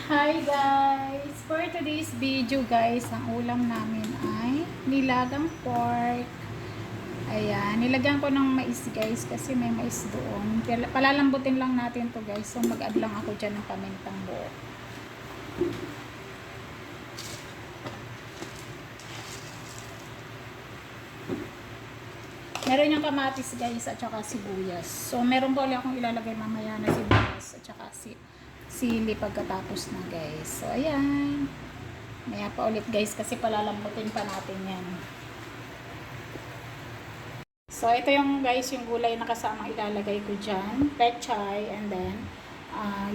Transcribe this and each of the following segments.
Hi guys! For today's video guys, ang ulam namin ay nilagang pork. Ayan, nilagyan ko ng mais guys kasi may mais doon. Palalambutin lang natin to guys. So mag-add lang ako dyan ng pamintang buo. Meron yung kamatis guys at saka sibuyas. So meron ko ulit akong ilalagay mamaya na sibuyas at saka sili pagkatapos na guys. So ayan. Maya pa ulit guys kasi palalambutin pa natin yan. So ito yung guys yung gulay na kasama ilalagay ko dyan. Pechay and then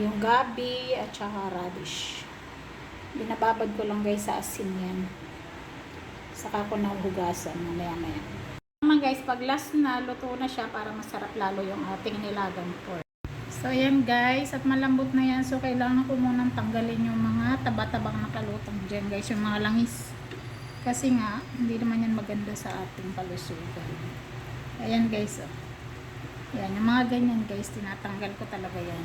yung gabi at saka radish. Binababad ko lang guys sa asin yan. Saka ko nahuhugasan mamaya maya. Guys, pag last na, luto na siya para masarap lalo yung ating nilagang pork. So, ayan guys, at malambot na yan. So, kailangan ko munang tanggalin yung mga taba-tabang nakalutang dyan guys, yung mga langis. Kasi nga, hindi naman yan maganda sa ating kalusugan. Ayan guys, oh. Ayan, yung mga ganyan guys, tinatanggal ko talaga yan.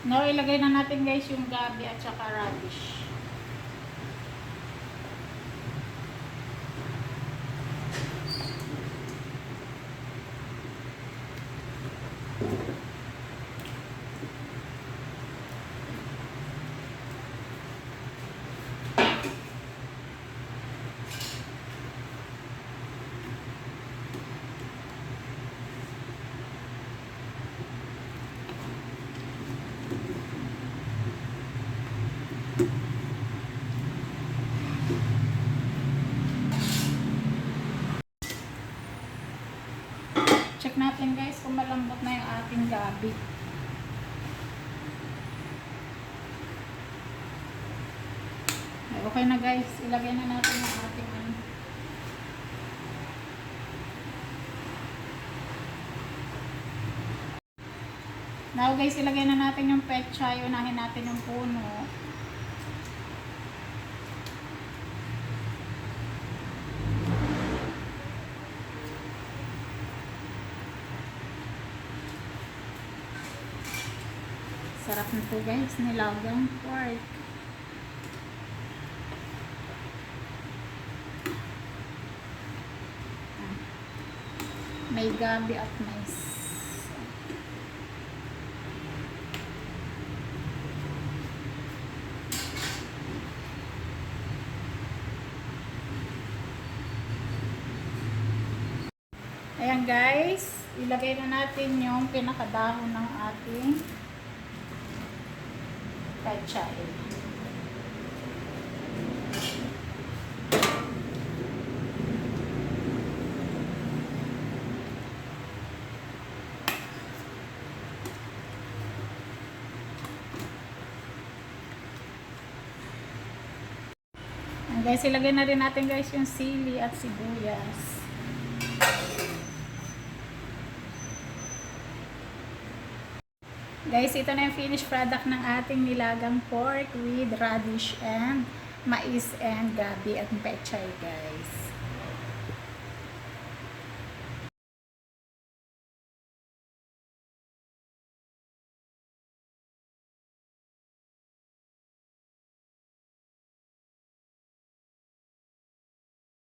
Now, ilagay na natin guys yung gabi at saka radish. Check natin guys kung malambot na yung ating gabi. Okay na guys, ilagay na natin yung ating ano. Now guys, ilagay na natin yung pechay, unahin natin yung puno. Sarap nito guys, nilagang pork. May gabi at mais. Ayan guys, ilagay na natin yung pinakadahon ng ating pechay. Ayan guys, ilagay na rin natin guys yung sili at sibuyas. Guys, ito na yung finished product ng ating nilagang pork with radish and mais and gabi at pechay guys.